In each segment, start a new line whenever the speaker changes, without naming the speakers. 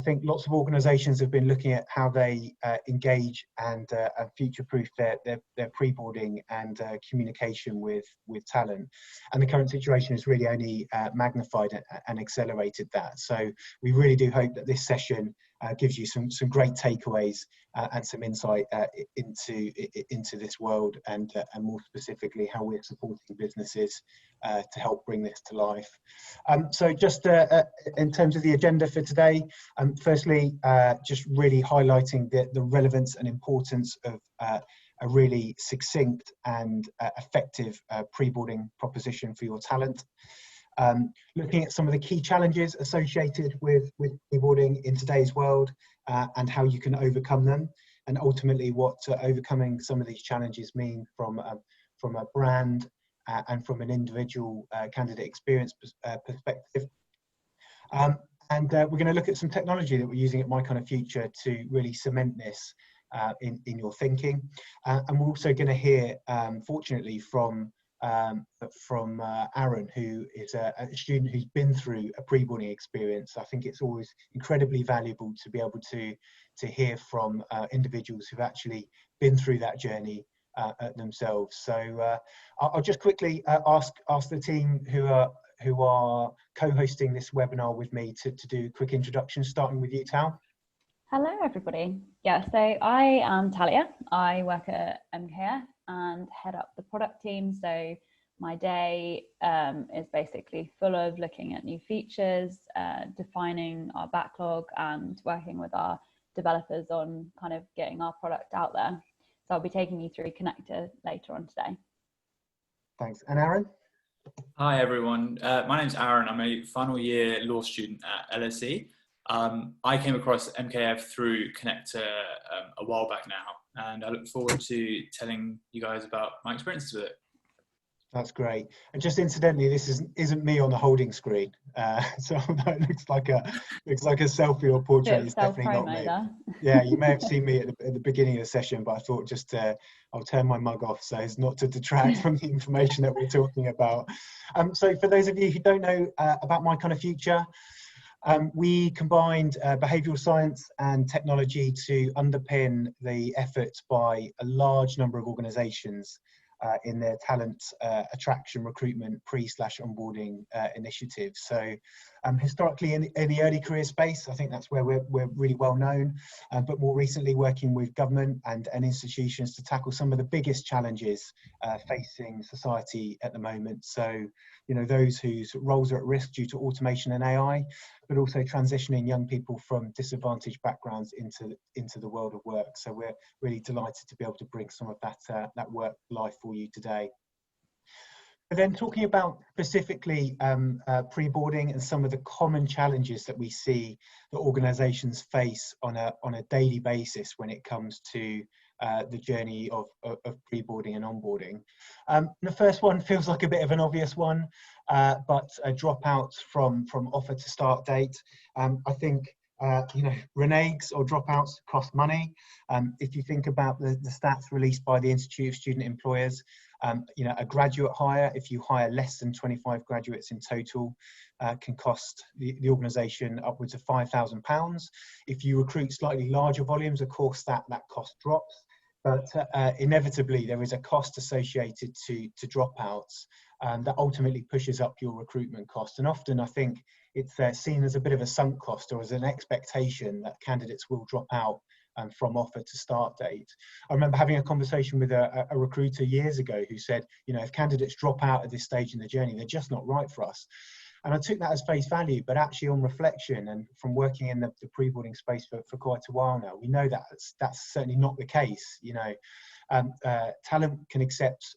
I think lots of organisations have been looking at how they engage and future-proof their pre-boarding and communication with talent. And the current situation has really only magnified and accelerated that. So we really do hope that this session gives you some great takeaways and some insight into this world, and more specifically how we're supporting businesses to help bring this to life. So just in terms of the agenda for today, firstly, just really highlighting the relevance and importance of a really succinct and effective pre-boarding proposition for your talent. Looking at some of the key challenges associated with pre-boarding in today's world, and how you can overcome them, and ultimately what overcoming some of these challenges mean from a brand and from an individual candidate experience perspective. And we're going to look at some technology that we're using at My Kind of Future to really cement this in your thinking. And we're also going to hear, fortunately, from Aaron, who is a student who's been through a pre-boarding experience. I think it's always incredibly valuable to be able to hear from individuals who've actually been through that journey themselves. So I'll just quickly ask the team who are co-hosting this webinar with me to do a quick introduction, starting with you, Tal.
Hello, everybody. Yeah, so I am Talia. I work at MKF and head up the product team. So my day is basically full of looking at new features, defining our backlog, and working with our developers on kind of getting our product out there. So I'll be taking you through Connector later on today.
Thanks. And Aaron?
Hi, everyone. My name's Aaron. I'm a final year law student at LSE. I came across MKF through Connector a while back now, and I look forward to telling you guys about my experiences with it.
That's great. And just incidentally, this isn't me on the holding screen, so that looks like a selfie or portrait. It's definitely not me. Yeah, you may have seen me at the beginning of the session, but I thought just I'll turn my mug off so as not to detract from the information that we're talking about. So for those of you who don't know about My Kind of Future, we combined behavioural science and technology to underpin the efforts by a large number of organisations in their talent attraction, recruitment, pre/onboarding initiatives. So historically in the early career space, I think that's where we're really well known, but more recently working with government and institutions to tackle some of the biggest challenges facing society at the moment. So, you know, those whose roles are at risk due to automation and AI, but also transitioning young people from disadvantaged backgrounds into the world of work. So we're really delighted to be able to bring some of that work life for you today. But then talking about specifically pre-boarding and some of the common challenges that we see that organisations face on a daily basis when it comes to the journey of pre-boarding and onboarding. The first one feels like a bit of an obvious one, but dropouts from offer to start date. I think you know, reneges or dropouts cost money. If you think about the stats released by the Institute of Student Employers, you know, a graduate hire, if you hire less than 25 graduates in total, can cost the organisation upwards of £5,000. If you recruit slightly larger volumes, of course, that cost drops. But inevitably, there is a cost associated to dropouts that ultimately pushes up your recruitment cost. And often, I think it's seen as a bit of a sunk cost, or as an expectation that candidates will drop out from offer to start date. I remember having a conversation with a recruiter years ago who said, you know, if candidates drop out at this stage in the journey, they're just not right for us. And I took that as face value, but actually on reflection and from working in the pre-boarding space for quite a while now, we know that that's certainly not the case. You know, talent can accept,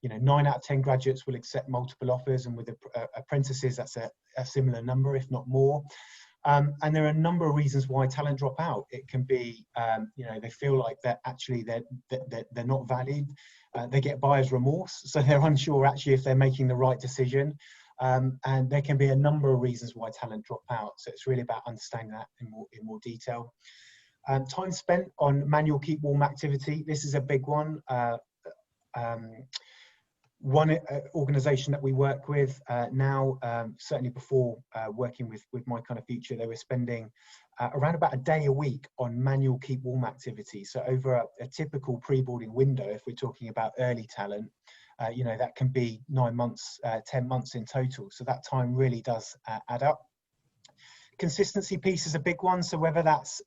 you know, 9 out of 10 graduates will accept multiple offers, and with apprentices, that's a similar number, if not more. And there are a number of reasons why talent drop out. It can be, you know, they feel like they're not valued. They get buyer's remorse, so they're unsure actually if they're making the right decision. And there can be a number of reasons why talent drop out. So it's really about understanding that in more detail. Time spent on manual keep warm activity. This is a big one. One organisation that we work with now, certainly before working with My Kind of Future, they were spending around about a day a week on manual keep warm activities. So over a typical pre-boarding window, if we're talking about early talent, you know, that can be 9 months, 10 months in total. So that time really does add up. Consistency piece is a big one. So whether that's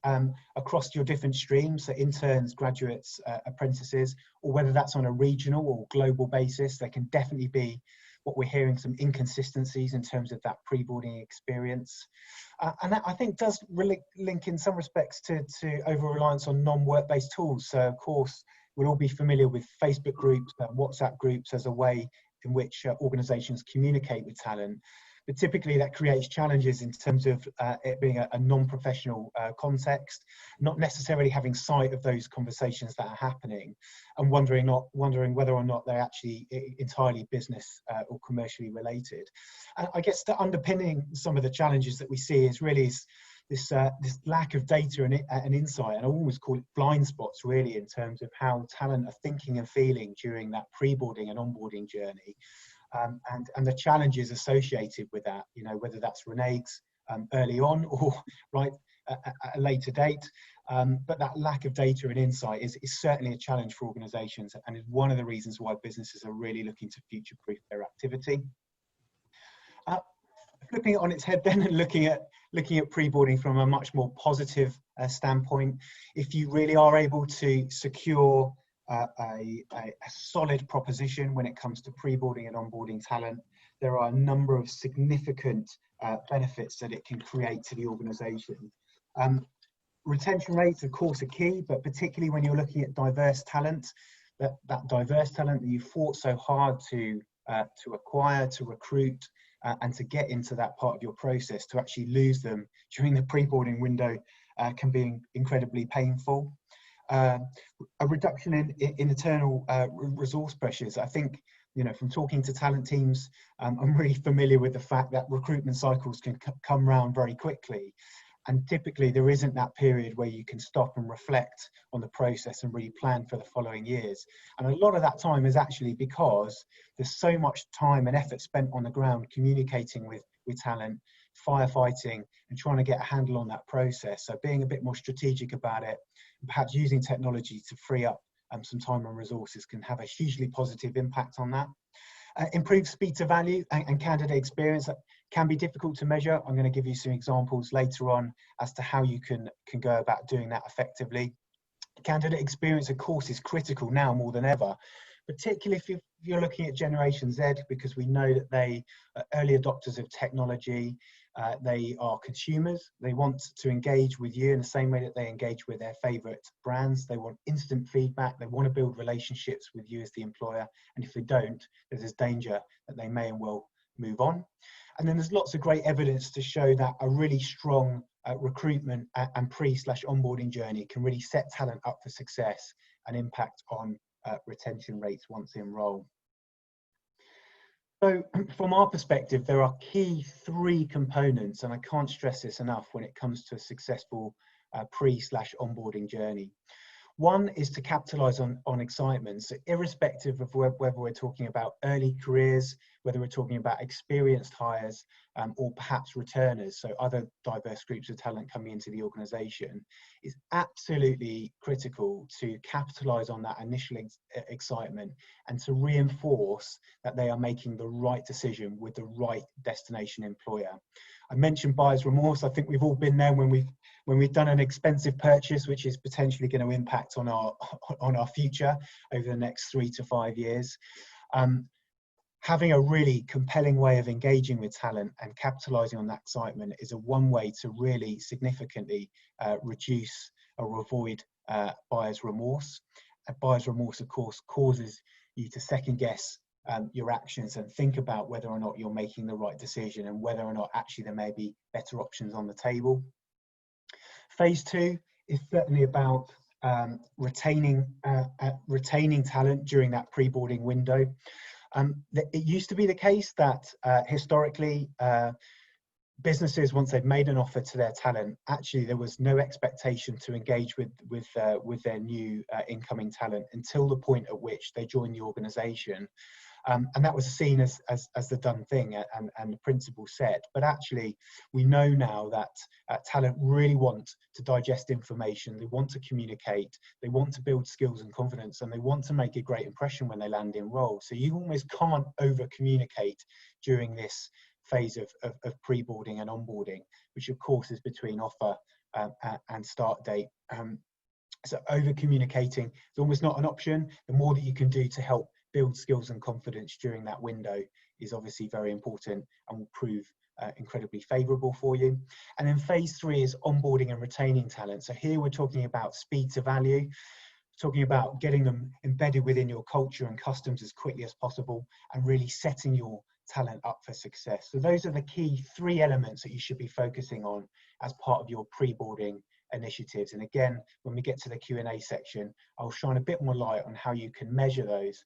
across your different streams, so interns, graduates, apprentices, or whether that's on a regional or global basis, there can definitely be, what we're hearing, some inconsistencies in terms of that pre-boarding experience. And that, I think, does really link in some respects to over-reliance on non-work-based tools. So of course, we'll all be familiar with Facebook groups, WhatsApp groups as a way in which organisations communicate with talent. But typically that creates challenges in terms of it being a non-professional context, not necessarily having sight of those conversations that are happening, and wondering whether or not they're actually entirely business or commercially related. And I guess that underpinning some of the challenges that we see is really this lack of data and insight, and I always call it blind spots really, in terms of how talent are thinking and feeling during that pre-boarding and onboarding journey. And the challenges associated with that, you know, whether that's reneges early on or right at a later date. But that lack of data and insight is certainly a challenge for organisations, and is one of the reasons why businesses are really looking to future-proof their activity. Flipping it on its head then, and looking at pre-boarding from a much more positive standpoint, if you really are able to secure a solid proposition when it comes to pre-boarding and onboarding talent, there are a number of significant benefits that it can create to the organisation. Retention rates, of course, are key, but particularly when you're looking at diverse talent, that diverse talent that you fought so hard to acquire, to recruit, and to get into that part of your process, to actually lose them during the pre-boarding window can be incredibly painful. A reduction in internal resource pressures. I think, you know, from talking to talent teams, I'm really familiar with the fact that recruitment cycles can come round very quickly. And typically there isn't that period where you can stop and reflect on the process and really plan for the following years. And a lot of that time is actually because there's so much time and effort spent on the ground communicating with talent, firefighting, and trying to get a handle on that process. So being a bit more strategic about it, and perhaps using technology to free up some time and resources, can have a hugely positive impact on that. Improved speed to value and candidate experience can be difficult to measure. I'm going to give you some examples later on as to how you can go about doing that effectively. Candidate experience, of course, is critical now more than ever, particularly if you're looking at Generation Z, because we know that they are early adopters of technology. They are consumers. They want to engage with you in the same way that they engage with their favourite brands. They want instant feedback. They want to build relationships with you as the employer. And if they don't, there's danger that they may and will move on. And then there's lots of great evidence to show that a really strong recruitment and pre/onboarding journey can really set talent up for success and impact on retention rates once in role. So from our perspective, there are key 3 components, and I can't stress this enough when it comes to a successful pre/onboarding journey. One is to capitalise on excitement. So irrespective of whether we're talking about early careers, whether we're talking about experienced hires, or perhaps returners, so other diverse groups of talent coming into the organisation, it's absolutely critical to capitalise on that initial excitement and to reinforce that they are making the right decision with the right destination employer. I mentioned buyer's remorse. I think we've all been there when we've done an expensive purchase, which is potentially going to impact on our future over the next 3 to 5 years. Having a really compelling way of engaging with talent and capitalising on that excitement is one way to really significantly reduce or avoid buyer's remorse. And buyer's remorse, of course, causes you to second guess your actions and think about whether or not you're making the right decision and whether or not actually there may be better options on the table. Phase 2 is certainly about retaining talent during that pre-boarding window. It used to be the case that historically businesses, once they've made an offer to their talent, actually there was no expectation to engage with their new incoming talent until the point at which they join the organisation. And that was seen as the done thing and the principle set. But actually, we know now that talent really want to digest information, they want to communicate, they want to build skills and confidence, and they want to make a great impression when they land in roles. So you almost can't over communicate during this phase of pre-boarding and onboarding, which of course is between offer and start date. So over communicating is almost not an option. The more that you can do to help build skills and confidence during that window is obviously very important and will prove incredibly favourable for you. And then phase 3 is onboarding and retaining talent. So here we're talking about speed to value, talking about getting them embedded within your culture and customs as quickly as possible, and really setting your talent up for success. So those are the key 3 elements that you should be focusing on as part of your pre-boarding initiatives. And again, when we get to the Q&A section, I'll shine a bit more light on how you can measure those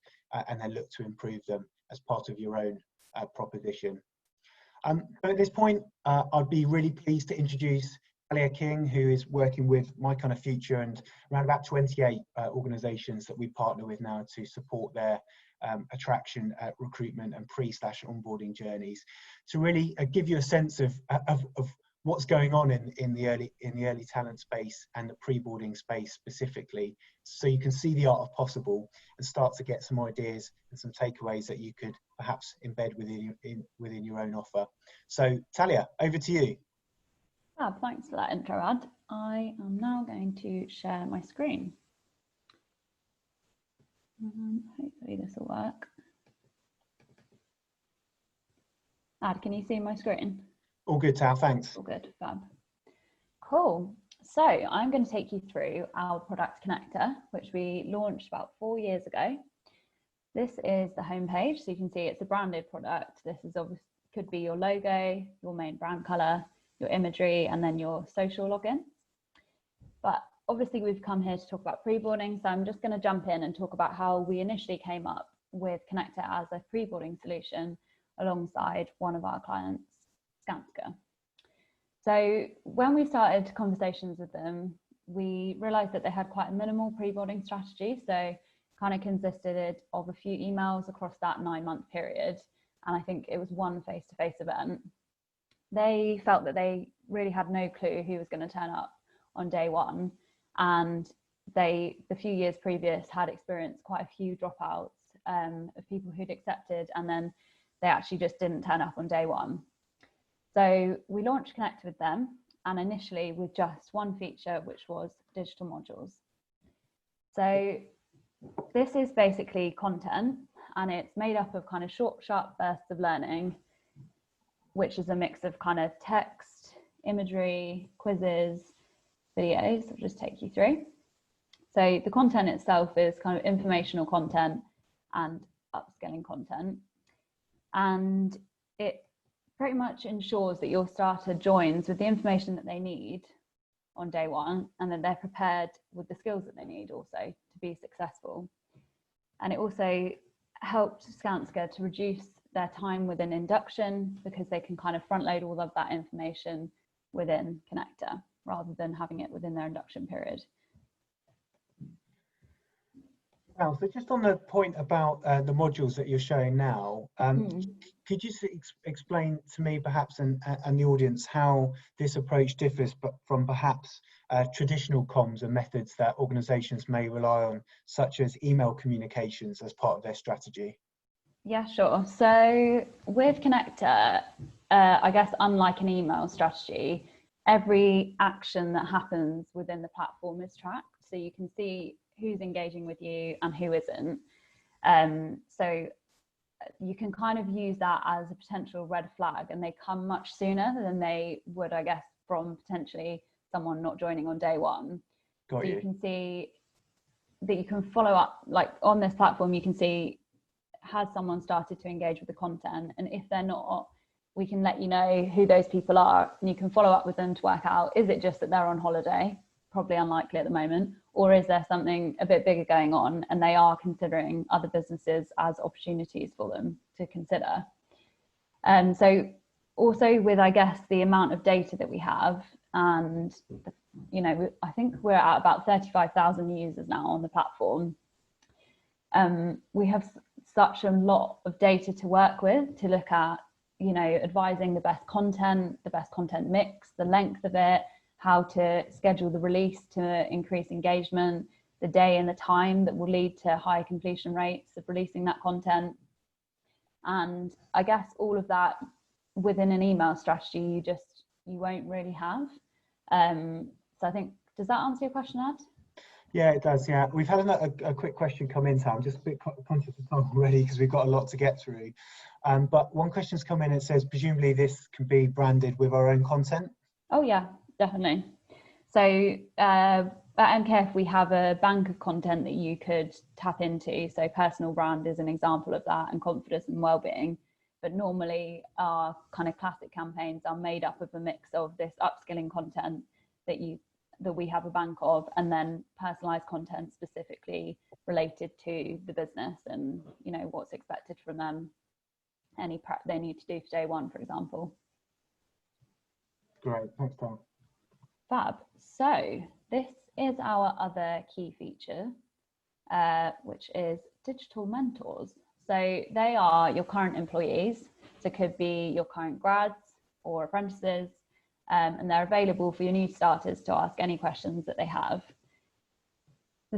and then look to improve them as part of your own proposition. But at this point, I'd be really pleased to introduce Leah King, who is working with My Kind of Future and around about 28 organisations that we partner with now to support their attraction, recruitment and pre/onboarding journeys, to really give you a sense of what's going on in the early talent space and the pre-boarding space specifically, so you can see the art of possible and start to get some ideas and some takeaways that you could perhaps embed within your own offer. So Talia, over to you.
Thanks for that intro, Ad. I am now going to share my screen. Hopefully this will work. Ad, can you see my screen?
All good, Tal, thanks.
All good, fab. Cool. So I'm going to take you through our product connector, which we launched about 4 years ago. This is the homepage, so you can see it's a branded product. This is obviously could be your logo, your main brand color, your imagery, and then your social login. But obviously we've come here to talk about pre-boarding, so I'm just going to jump in and talk about how we initially came up with Connector as a pre-boarding solution alongside one of our clients, Skanska. So when we started conversations with them, we realized that they had quite a minimal pre-boarding strategy. So kind of consisted of a few emails across that 9-month period. And I think it was one face-to-face event. They felt that they really had no clue who was going to turn up on day one. And they, the few years previous, had experienced quite a few dropouts of people who'd accepted, and then they actually just didn't turn up on day one. So we launched Connect with them, and initially with just one feature, which was digital modules. So this is basically content, and it's made up of kind of short, sharp bursts of learning, which is a mix of kind of text, imagery, quizzes, videos. I'll just take you through. So the content itself is kind of informational content and upskilling content. And it pretty much ensures that your starter joins with the information that they need on day one, and then they're prepared with the skills that they need also to be successful. And it also helped Skanska to reduce their time within induction, because they can kind of front load all of that information within Connector rather than having it within their induction period.
Well, so just on the point about the modules that you're showing now, could you explain to me perhaps and the audience how this approach differs from perhaps traditional comms and methods that organisations may rely on, such as email communications as part of their strategy?
Yeah, sure. So with Connector, I guess unlike an email strategy, every action that happens within the platform is tracked. So you can see who's engaging with you and who isn't. So you can kind of use that as a potential red flag, and they come much sooner than they would, I guess, from potentially someone not joining on day one.
Got you.
You can see that you can follow up, like on this platform, you can see, has someone started to engage with the content? And if they're not, we can let you know who those people are, and you can follow up with them to work out, is it just that they're on holiday? Probably unlikely at the moment. Or is there something a bit bigger going on, and they are considering other businesses as opportunities for them to consider? So also with, I guess, the amount of data that we have, and you know, I think we're at about 35,000 users now on the platform. We have such a lot of data to work with to look at, you know, advising the best content mix, the length of it, how to schedule the release to increase engagement, the day and the time that will lead to high completion rates of releasing that content. And I guess all of that within an email strategy, you won't really have. So I think, does that answer your question, Ed?
Yeah, it does. Yeah, we've had a quick question come in, Sam. Just a bit conscious of time already because we've got a lot to get through. But one question's come in. It says, presumably this can be branded with our own content.
Oh yeah, definitely. So at MKF, we have a bank of content that you could tap into. So personal brand is an example of that, and confidence and well-being. But normally our kind of classic campaigns are made up of a mix of this upskilling content that we have a bank of, and then personalized content specifically related to the business and, you know, what's expected from them, any prep they need to do for day one, for example.
Great, thanks, Tom.
Fab. So this is our other key feature, which is digital mentors. So they are your current employees. So it could be your current grads or apprentices, and they're available for your new starters to ask any questions that they have.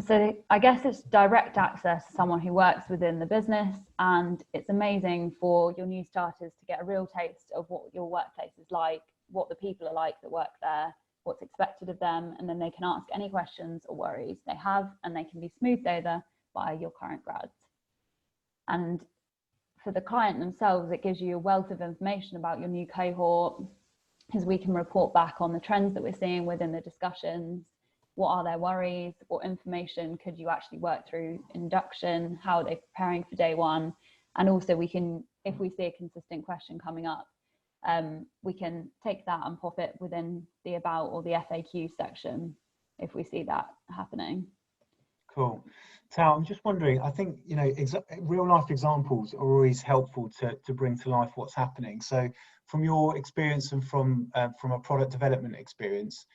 So I guess it's direct access to someone who works within the business, and it's amazing for your new starters to get a real taste of what your workplace is like, what the people are like that work there, what's expected of them, and then they can ask any questions or worries they have, and they can be smoothed over by your current grads. And for the client themselves, it gives you a wealth of information about your new cohort, because we can report back on the trends that we're seeing within the discussions. What are their worries? What information could you actually work through induction? How are they preparing for day one? And also we can, if we see a consistent question coming up, we can take that and pop it within the about or the FAQ section if we see that happening.
Cool. Tal, I'm just wondering, I think, you know, real life examples are always helpful to bring to life what's happening. So from your experience and from a product development experience,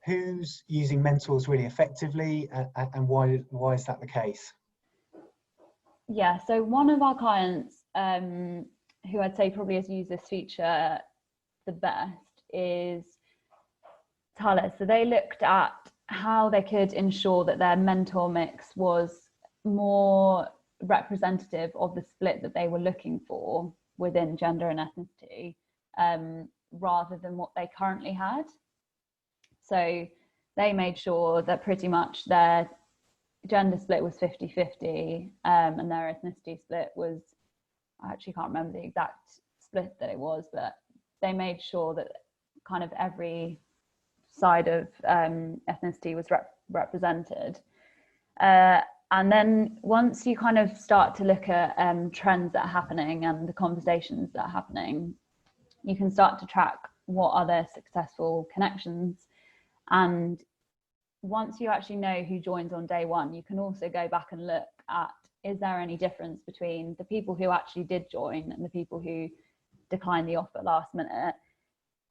who's using mentors really effectively, and why is that the case?
Yeah, so one of our clients who I'd say probably has used this feature the best is Carla. So they looked at how they could ensure that their mentor mix was more representative of the split that they were looking for within gender and ethnicity, rather than what they currently had. So they made sure that pretty much their gender split was 50-50, and their ethnicity split was, I actually can't remember the exact split that it was, but they made sure that kind of every side of ethnicity was represented. And then once you kind of start to look at trends that are happening and the conversations that are happening, you can start to track what are their successful connections. And once you actually know who joins on day one, you can also go back and look at, is there any difference between the people who actually did join and the people who declined the offer last minute?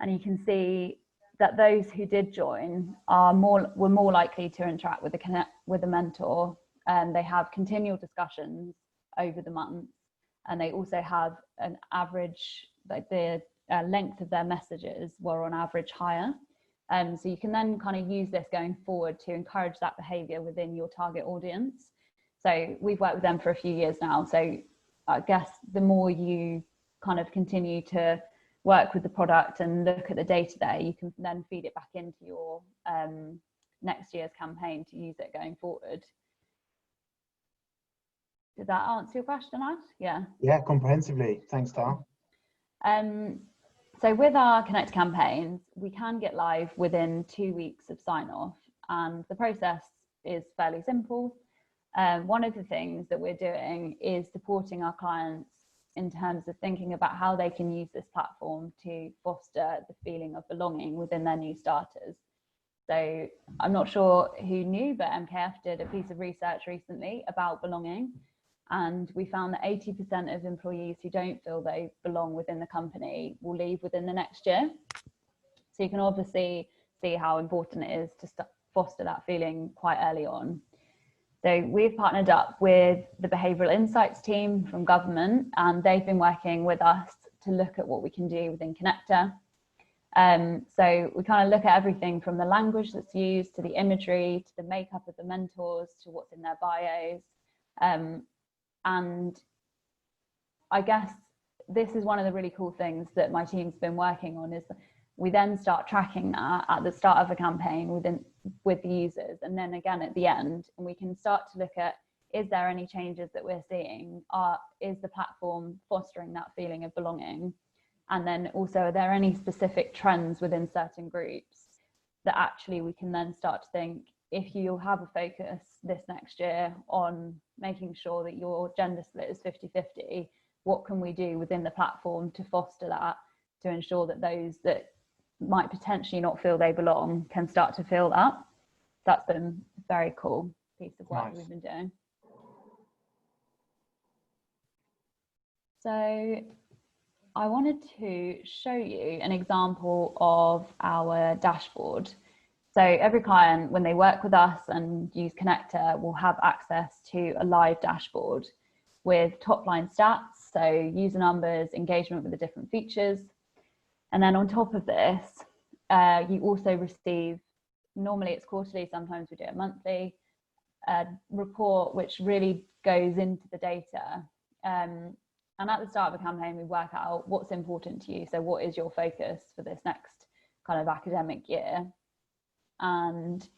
And you can see that those who did join were more likely to interact with a mentor, and they have continual discussions over the months, and they also have an average, like the length of their messages were on average higher. So you can then kind of use this going forward to encourage that behavior within your target audience. So we've worked with them for a few years now. So I guess the more you kind of continue to work with the product and look at the data there, you can then feed it back into your next year's campaign to use it going forward. Did that answer your question, Ad? Yeah.
Yeah, comprehensively. Thanks, Tal.
So with our Connect campaigns, we can get live within 2 weeks of sign off, and the process is fairly simple. One of the things that we're doing is supporting our clients in terms of thinking about how they can use this platform to foster the feeling of belonging within their new starters. So I'm not sure who knew, but MKF did a piece of research recently about belonging. And we found that 80% of employees who don't feel they belong within the company will leave within the next year. So you can obviously see how important it is to foster that feeling quite early on. So we've partnered up with the Behavioural Insights team from government, and they've been working with us to look at what we can do within Connector. So we kind of look at everything from the language that's used to the imagery, to the makeup of the mentors, to what's in their bios. And I guess this is one of the really cool things that my team's been working on, is we then start tracking that at the start of a campaign with the users, and then again at the end, and we can start to look at, is there any changes that we're seeing? Is the platform fostering that feeling of belonging? And then also, are there any specific trends within certain groups that actually we can then start to think, if you have a focus this next year on making sure that your gender split is 50-50, what can we do within the platform to foster that, to ensure that those that might potentially not feel they belong can start to feel that? That's been a very cool piece of work we've been doing. So I wanted to show you an example of our dashboard. So every client, when they work with us and use Connector, will have access to a live dashboard with top line stats, so user numbers, engagement with the different features. And then on top of this, you also receive, normally it's quarterly, sometimes we do it monthly, a report which really goes into the data. And at the start of a campaign, we work out what's important to you. So what is your focus for this next kind of academic year? And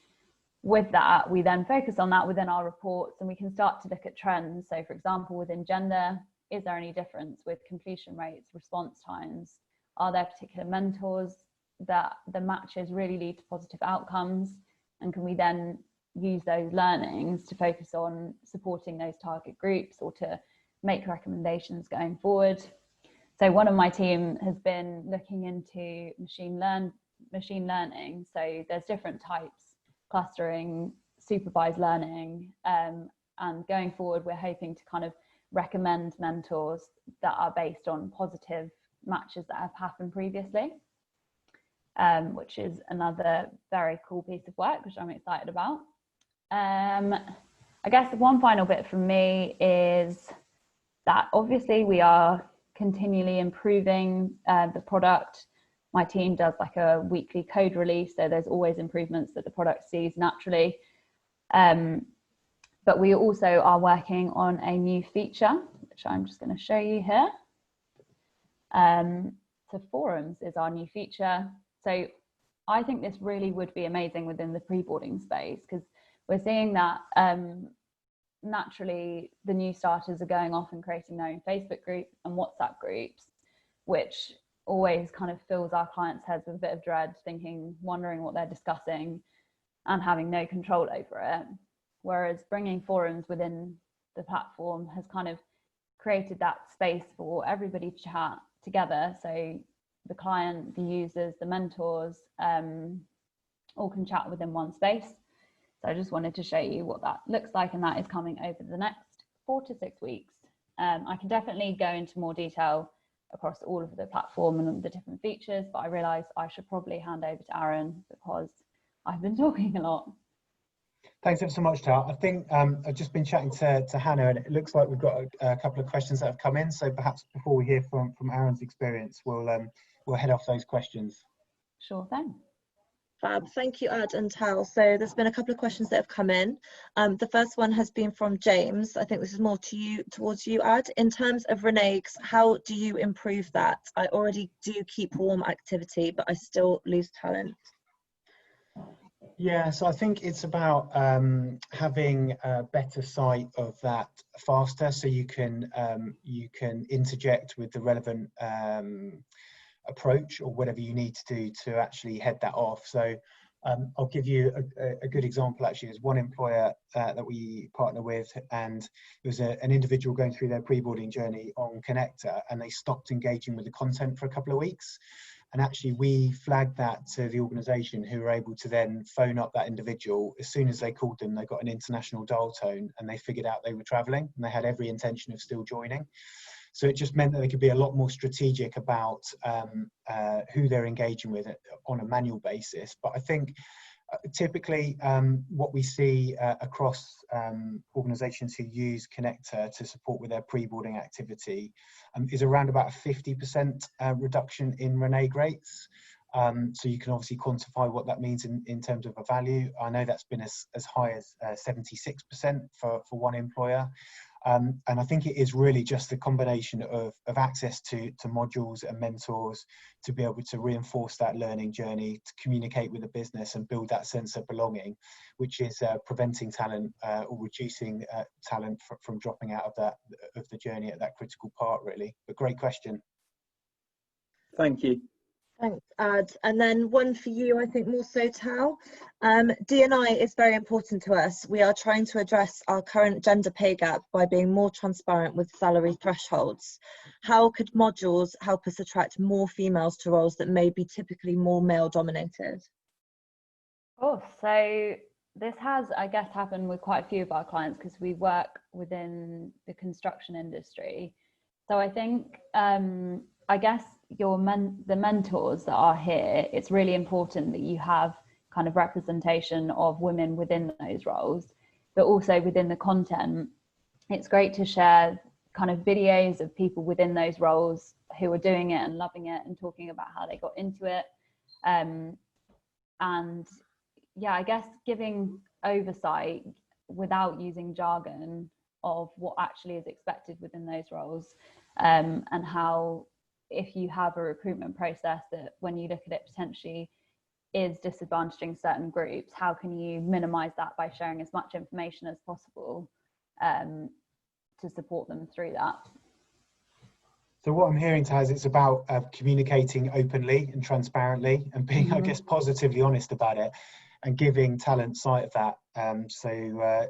with that, we then focus on that within our reports, and we can start to look at trends. So for example, within gender, is there any difference with completion rates, response times? Are there particular mentors that the matches really lead to positive outcomes? And can we then use those learnings to focus on supporting those target groups, or to make recommendations going forward? So one of my team has been looking into machine learning. So there's different types: clustering, supervised learning, and going forward, we're hoping to kind of recommend mentors that are based on positive matches that have happened previously, which is another very cool piece of work, which I'm excited about. I guess one final bit from me is that obviously we are continually improving the product. My team does like a weekly code release, so there's always improvements that the product sees naturally. But we also are working on a new feature, which I'm just going to show you here. So forums is our new feature. So I think this really would be amazing within the pre-boarding space, because we're seeing that naturally the new starters are going off and creating their own Facebook group and WhatsApp groups, which always kind of fills our clients' heads with a bit of dread, wondering what they're discussing and having no control over it. Whereas bringing forums within the platform has kind of created that space for everybody to chat together. So the client, the users, the mentors, all can chat within one space. So I just wanted to show you what that looks like, and that is coming over the next 4 to 6 weeks. I can definitely go into more detail across all of the platform and the different features, but I realised I should probably hand over to Aaron because I've been talking a lot.
Thanks ever so much, Tal. I think I've just been chatting to Hannah, and it looks like we've got a couple of questions that have come in. So perhaps before we hear from Aaron's experience, we'll head off those questions.
Sure thing.
Fab. Thank you, Ad and Tal. So there's been a couple of questions that have come in. The first one has been from James. I think this is more towards you, Ad. In terms of reneges, how do you improve that? I already do keep warm activity, but I still lose talent.
Yeah, so I think it's about having a better sight of that faster, so you can interject with the relevant approach or whatever you need to do to actually head that off. So I'll give you a good example. Actually, there's one employer that we partner with, and it was an individual going through their pre-boarding journey on Connector, and they stopped engaging with the content for a couple of weeks. And actually we flagged that to the organisation, who were able to then phone up that individual. As soon as they called them, they got an international dial tone, and they figured out they were travelling, and they had every intention of still joining. So it just meant that they could be a lot more strategic about who they're engaging with on a manual basis. But I think Typically, what we see across organisations who use Connector to support with their pre-boarding activity is around about a 50% reduction in renege rates. So you can obviously quantify what that means in terms of a value. I know that's been as high as 76% for one employer. And I think it is really just a combination of access to modules and mentors to be able to reinforce that learning journey, to communicate with the business and build that sense of belonging, which is preventing talent or reducing talent from dropping out of the journey at that critical part, really. But great question.
Thank you.
Thanks, Ad. And then one for you, I think more so, Tal. D&I is very important to us. We are trying to address our current gender pay gap by being more transparent with salary thresholds. How could modules help us attract more females to roles that may be typically more male dominated?
Oh, so this has, I guess, happened with quite a few of our clients because we work within the construction industry. So I think, I guess the mentors that are here, it's really important that you have kind of representation of women within those roles, but also within the content. It's great to share kind of videos of people within those roles who are doing it and loving it and talking about how they got into it. And yeah, I guess giving oversight without using jargon of what actually is expected within those roles, and how, if you have a recruitment process that when you look at it potentially is disadvantaging certain groups, how can you minimize that by sharing as much information as possible to support them through that?
So what I'm hearing, Taz, it's about communicating openly and transparently and being, I guess, positively honest about it and giving talent sight of that, so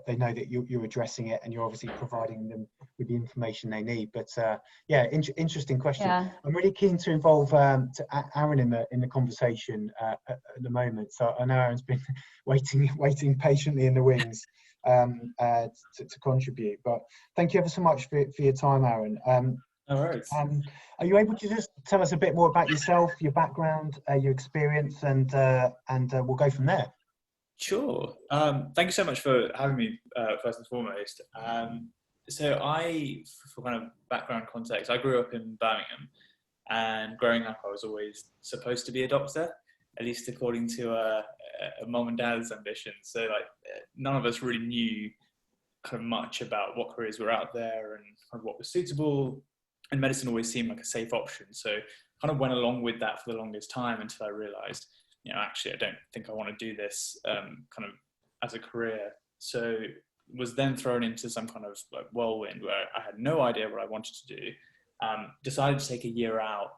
they know that you're addressing it and you're obviously providing them with the information they need. But yeah, interesting question. Yeah. I'm really keen to involve Aaron in the conversation at the moment. So I know Aaron's been waiting patiently in the wings to contribute. But thank you ever so much for your time, Aaron.
No worries.
Are you able to just tell us a bit more about yourself, your background, your experience, and we'll go from there?
Sure. Thank you so much for having me, first and foremost. So for kind of background context, I grew up in Birmingham, and growing up I was always supposed to be a doctor, at least according to a mum and dad's ambitions. So like none of us really knew kind of much about what careers were out there and kind of what was suitable, and medicine always seemed like a safe option. So kind of went along with that for the longest time until I realised, you know, actually, I don't think I want to do this kind of as a career. So was then thrown into some kind of like whirlwind where I had no idea what I wanted to do. Decided to take a year out,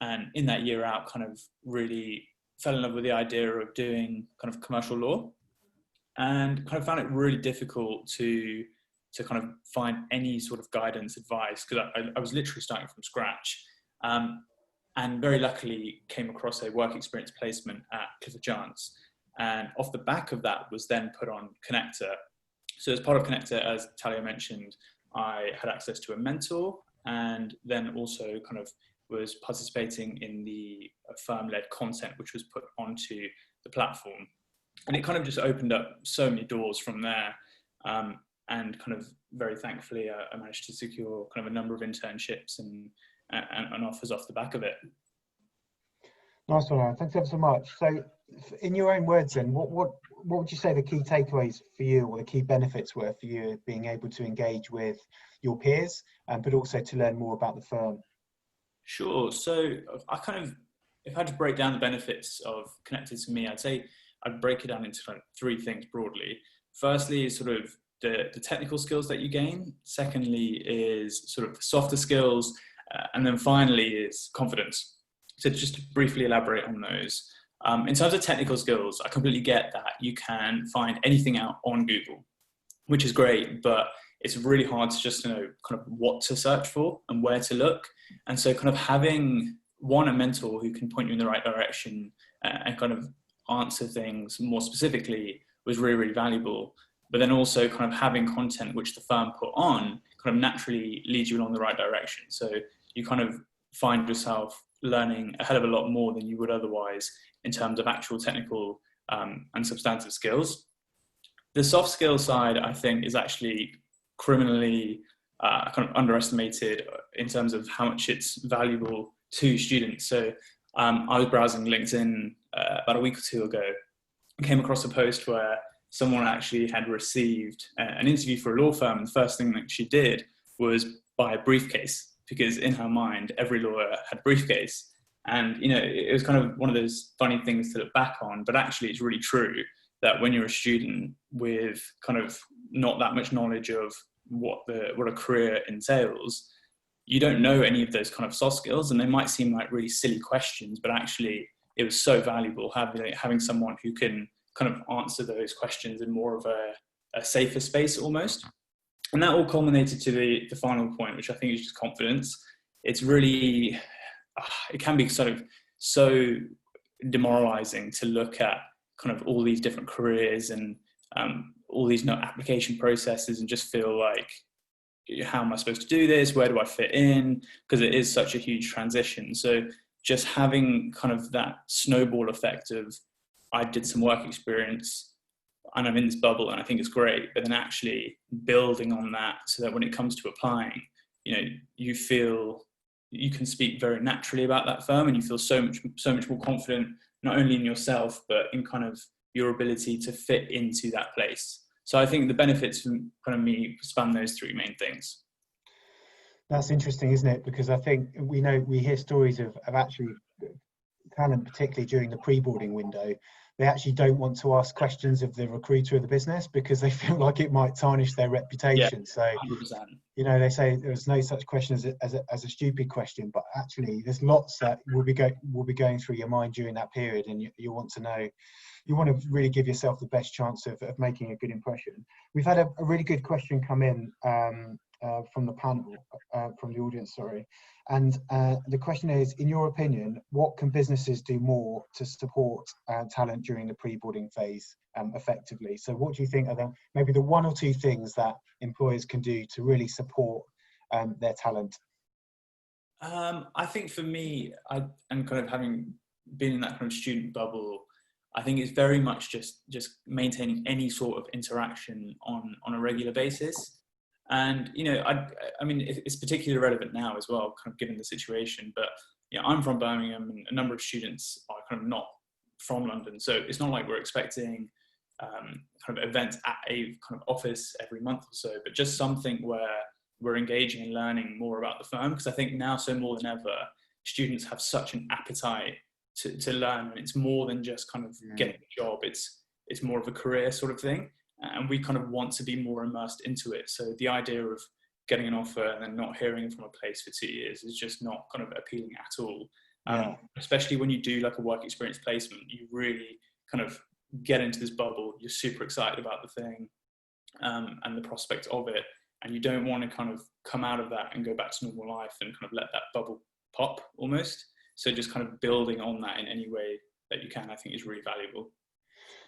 and in that year out, kind of really fell in love with the idea of doing kind of commercial law, and kind of found it really difficult to kind of find any sort of guidance, advice, because I was literally starting from scratch. And very luckily came across a work experience placement at Clifford Chance. And off the back of that was then put on Connector. So as part of Connector, as Talia mentioned, I had access to a mentor, and then also kind of was participating in the firm-led content which was put onto the platform. And it kind of just opened up so many doors from there. And kind of very thankfully, I managed to secure kind of a number of internships and offers off the back of it.
Nice one, Aaron. Thanks ever so much. So in your own words then, what would you say the key takeaways for you or the key benefits were for you being able to engage with your peers, but also to learn more about the firm?
Sure. So I kind of, if I had to break down the benefits of Connected to me, I'd say I'd break it down into kind of three things broadly. Firstly is sort of the technical skills that you gain. Secondly is sort of the softer skills. And then finally is confidence. So just to briefly elaborate on those. In terms of technical skills, I completely get that you can find anything out on Google, which is great, but it's really hard to just know kind of what to search for and where to look. And so kind of having a mentor who can point you in the right direction and kind of answer things more specifically was really, really valuable. But then also kind of having content which the firm put on kind of naturally leads you along the right direction. So you kind of find yourself learning a hell of a lot more than you would otherwise in terms of actual technical and substantive skills. The soft skills side, I think, is actually criminally kind of underestimated in terms of how much it's valuable to students. So I was browsing LinkedIn about a week or two ago and came across a post where someone actually had received an interview for a law firm, and the first thing that she did was buy a briefcase, because in her mind, every lawyer had a briefcase. And, you know, it was kind of one of those funny things to look back on, but actually it's really true that when you're a student with kind of not that much knowledge of what a career entails, you don't know any of those kind of soft skills, and they might seem like really silly questions, but actually it was so valuable having someone who can kind of answer those questions in more of a safer space almost. And that all culminated to the final point, which I think is just confidence. It's really, it can be sort of so demoralizing to look at kind of all these different careers and all these application processes and just feel like, how am I supposed to do this? Where do I fit in? Because it is such a huge transition. So just having kind of that snowball effect of, I did some work experience and I'm in this bubble and I think it's great, but then actually building on that so that when it comes to applying, you know, you feel you can speak very naturally about that firm, and you feel so much more confident, not only in yourself, but in kind of your ability to fit into that place. So I think the benefits from kind of me span those three main things.
That's interesting, isn't it? Because I think we hear stories of actually talent, particularly during the pre-boarding window, they actually don't want to ask questions of the recruiter of the business because they feel like it might tarnish their reputation. Yeah, so
100%.
You know, they say there's no such question as a stupid question, but actually there's lots that will be going through your mind during that period, and you want to know, you want to really give yourself the best chance of making a good impression. We've had a really good question come in from the panel, from the audience, sorry. And the question is, in your opinion, what can businesses do more to support talent during the pre-boarding phase effectively? So what do you think are maybe the one or two things that employers can do to really support their talent?
I think for me, and kind of having been in that kind of student bubble, I think it's very much just maintaining any sort of interaction on a regular basis. And, you know, I mean, it's particularly relevant now as well, kind of given the situation, but, you know, I'm from Birmingham and a number of students are kind of not from London. So it's not like we're expecting kind of events at a kind of office every month or so, but just something where we're engaging and learning more about the firm. Because I think now, so more than ever, students have such an appetite to learn, and it's more than just kind of getting a job. It's more of a career sort of thing. And we kind of want to be more immersed into it. So the idea of getting an offer and then not hearing from a place for 2 years is just not kind of appealing at all. Especially when you do like a work experience placement, you really kind of get into this bubble. You're super excited about the thing and the prospect of it. And you don't want to kind of come out of that and go back to normal life and kind of let that bubble pop almost. So just kind of building on that in any way that you can, I think is really valuable.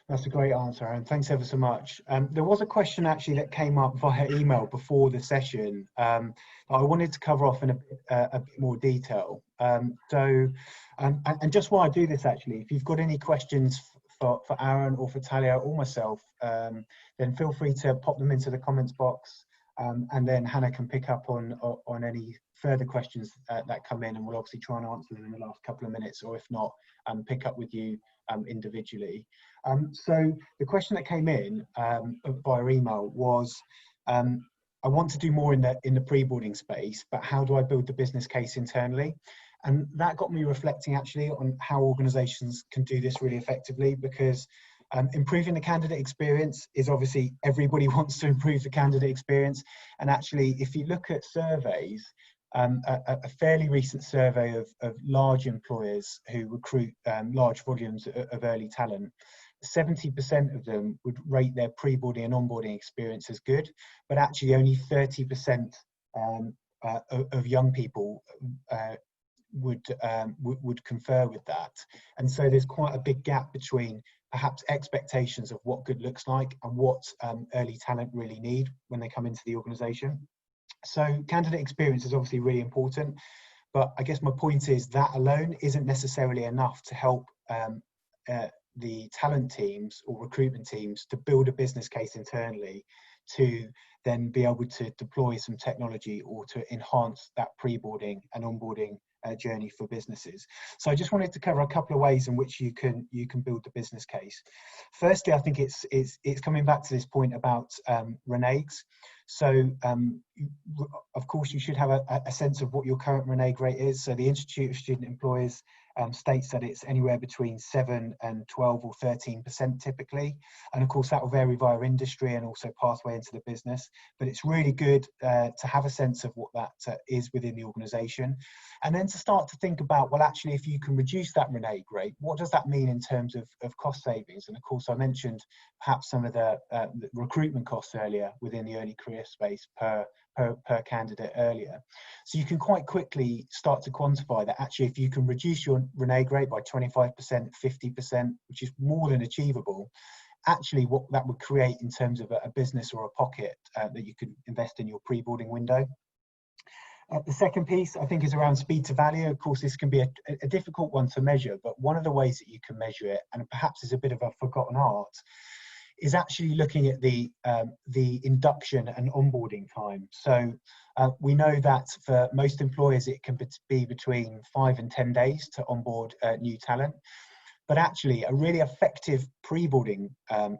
That's a great answer, and thanks ever so much. There was a question actually that came up via email before the session that I wanted to cover off in a bit more detail. And just while I do this, actually, if you've got any questions for Aaron or for Talia or myself, then feel free to pop them into the comments box, and then Hannah can pick up on any further questions that come in, and we'll obviously try and answer them in the last couple of minutes, or if not, pick up with you individually. So the question that came in via email was, I want to do more in the pre-boarding space, but how do I build the business case internally? And that got me reflecting actually on how organizations can do this really effectively, because improving the candidate experience is obviously, everybody wants to improve the candidate experience. And actually, if you look at surveys, a fairly recent survey of large employers who recruit large volumes of early talent, 70% of them would rate their pre-boarding and onboarding experience as good, but actually only 30% of young people would confer with that. And so there's quite a big gap between perhaps expectations of what good looks like and what early talent really need when they come into the organization. So candidate experience is obviously really important, but I guess my point is that alone isn't necessarily enough to help the talent teams or recruitment teams to build a business case internally to then be able to deploy some technology or to enhance that pre-boarding and onboarding journey for businesses. So I just wanted to cover a couple of ways in which you can build the business case. Firstly, I think it's coming back to this point about reneges. So of course you should have a sense of what your current renege rate is. So the Institute of Student Employers states that it's anywhere between 7 and 12 or 13% typically, and of course that will vary via industry and also pathway into the business, but it's really good to have a sense of what that is within the organization, and then to start to think about, well, actually, if you can reduce that renege rate, what does that mean in terms of cost savings? And of course I mentioned perhaps some of the recruitment costs earlier within the early career space per candidate earlier. So you can quite quickly start to quantify that actually if you can reduce your renege rate by 25%, 50%, which is more than achievable, actually what that would create in terms of a business or a pocket that you could invest in your pre-boarding window. The second piece I think is around speed to value. Of course, this can be a difficult one to measure, but one of the ways that you can measure it, and perhaps is a bit of a forgotten art, is actually looking at the induction and onboarding time. So we know that for most employers it can be between 5 and 10 days to onboard new talent, but actually a really effective pre-boarding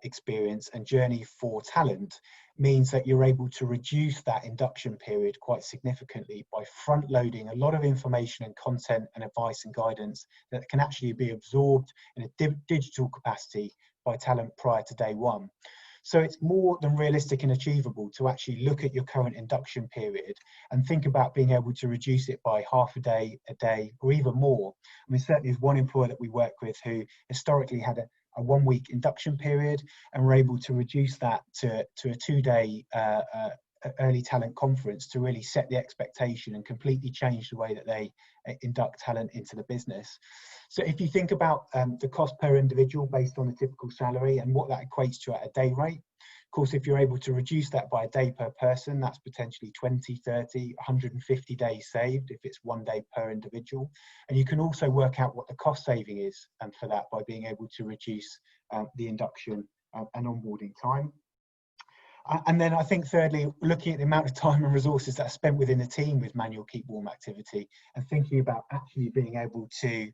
experience and journey for talent means that you're able to reduce that induction period quite significantly by front loading a lot of information and content and advice and guidance that can actually be absorbed in a digital capacity by talent prior to day one. So it's more than realistic and achievable to actually look at your current induction period and think about being able to reduce it by half a day, or even more. I mean, certainly there's one employer that we work with who historically had a 1 week induction period, and were able to reduce that to a 2-day early talent conference to really set the expectation and completely change the way that they induct talent into the business. So if you think about the cost per individual based on the typical salary and what that equates to at a day rate, of course, if you're able to reduce that by a day per person, that's potentially 20, 30, 150 days saved if it's 1 day per individual. And you can also work out what the cost saving is for that by being able to reduce the induction and onboarding time. And then I think thirdly, looking at the amount of time and resources that are spent within the team with manual keep warm activity, and thinking about actually being able to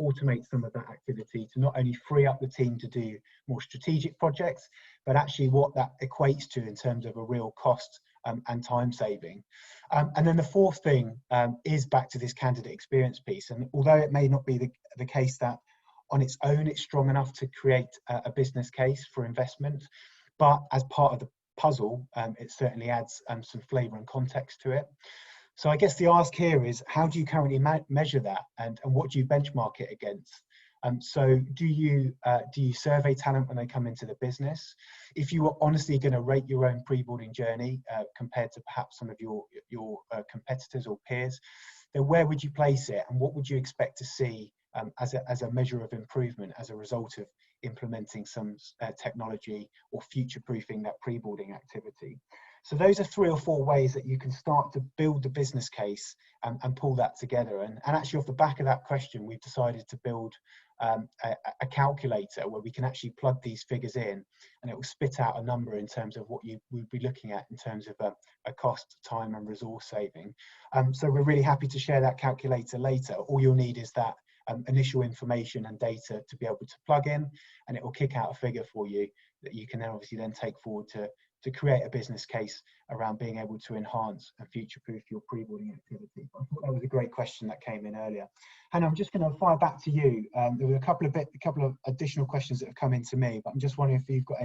automate some of that activity to not only free up the team to do more strategic projects, but actually what that equates to in terms of a real cost and time saving. And then the fourth thing is back to this candidate experience piece. And although it may not be the case that on its own it's strong enough to create a business case for investment, but as part of the puzzle, it certainly adds some flavour and context to it. So I guess the ask here is, how do you currently measure that, and what do you benchmark it against? So do you survey talent when they come into the business? If you were honestly going to rate your own pre-boarding journey compared to perhaps some of your competitors or peers, then where would you place it, and what would you expect to see as a measure of improvement as a result of implementing some technology or future-proofing that pre-boarding activity? So those are 3 or 4 ways that you can start to build the business case and pull that together. And actually off the back of that question, we've decided to build a calculator where we can actually plug these figures in, and it will spit out a number in terms of what you would be looking at in terms of a cost, time and resource saving. So we're really happy to share that calculator later. All you'll need is that initial information and data to be able to plug in, and it will kick out a figure for you that you can then obviously then take forward to create a business case around being able to enhance and future-proof your pre-boarding activity. I thought that was a great question that came in earlier. Hannah, I'm just going to fire back to you. There were a couple of additional questions that have come into me, but I'm just wondering if you've got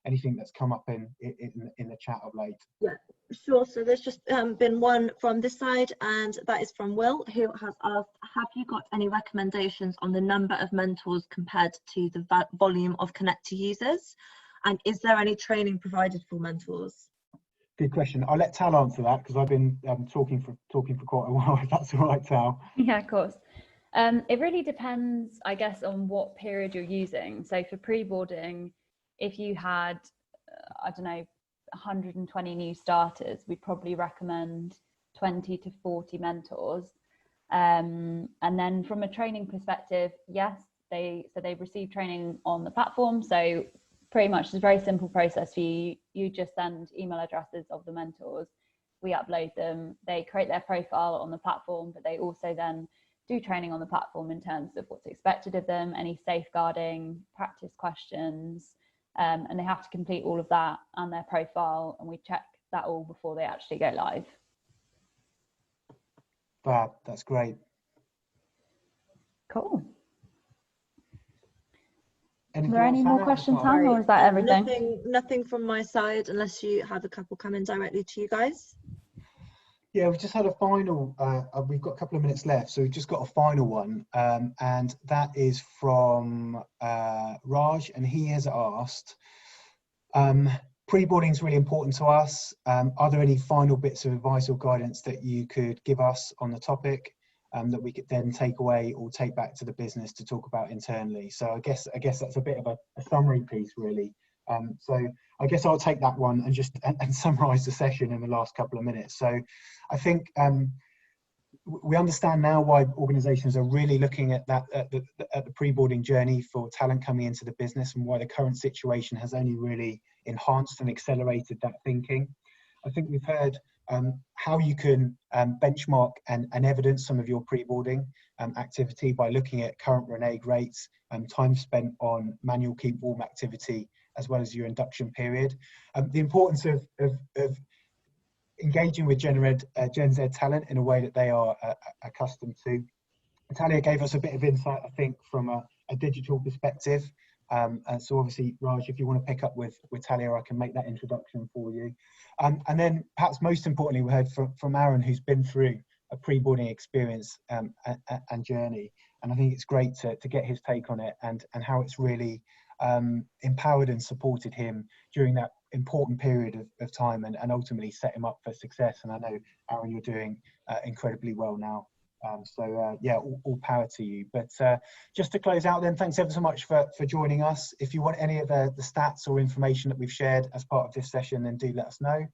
anything that's come up in the chat of late.
Yeah, sure. So there's just been one from this side, and that is from Will, who has asked, have you got any recommendations on the number of mentors compared to the volume of Connector users? And is there any training provided for mentors?
Good question. I'll let Tal answer that, because I've been talking for quite a while, if that's all right, Tal.
Yeah, of course. It really depends, I guess, on what period you're using. So for pre-boarding, if you had, I don't know, 120 new starters, we'd probably recommend 20 to 40 mentors. And then from a training perspective, yes, They receive training on the platform. So pretty much it's a very simple process for you. You just send email addresses of the mentors. We upload them. They create their profile on the platform, but they also then do training on the platform in terms of what's expected of them, any safeguarding, practice questions, and they have to complete all of that and their profile, and we check that all before they actually go live.
Fab, that's great.
Cool. Are there any more questions, Hannah, or is that everything?
Nothing from my side, unless you have a couple coming directly to you guys.
Yeah, we've just had a final, we've got a couple of minutes left, so we've just got a final one, and that is from Raj, and he has asked, pre-boarding is really important to us. Are there any final bits of advice or guidance that you could give us on the topic that we could then take away or take back to the business to talk about internally? So I guess that's a bit of a summary piece, really. So I guess I'll take that one and just and summarize the session in the last couple of minutes. So I think we understand now why organizations are really looking at that at the pre-boarding journey for talent coming into the business, and why the current situation has only really enhanced and accelerated that thinking. I think we've heard how you can benchmark and evidence some of your pre-boarding activity by looking at current renege rates and time spent on manual keep warm activity, as well as your induction period. The importance of engaging with Gen Z talent in a way that they are accustomed to. Talia gave us a bit of insight, I think, from a digital perspective. And so obviously, Raj, if you want to pick up with Talia, I can make that introduction for you. And then perhaps most importantly, we heard from Aaron, who's been through a pre-boarding experience and journey. And I think it's great to get his take on it and how it's really empowered and supported him during that important period of time and ultimately set him up for success. And I know, Aaron, you're doing incredibly well now. Yeah, all power to you. But just to close out then, thanks ever so much for joining us. If you want any of the stats or information that we've shared as part of this session, then do let us know.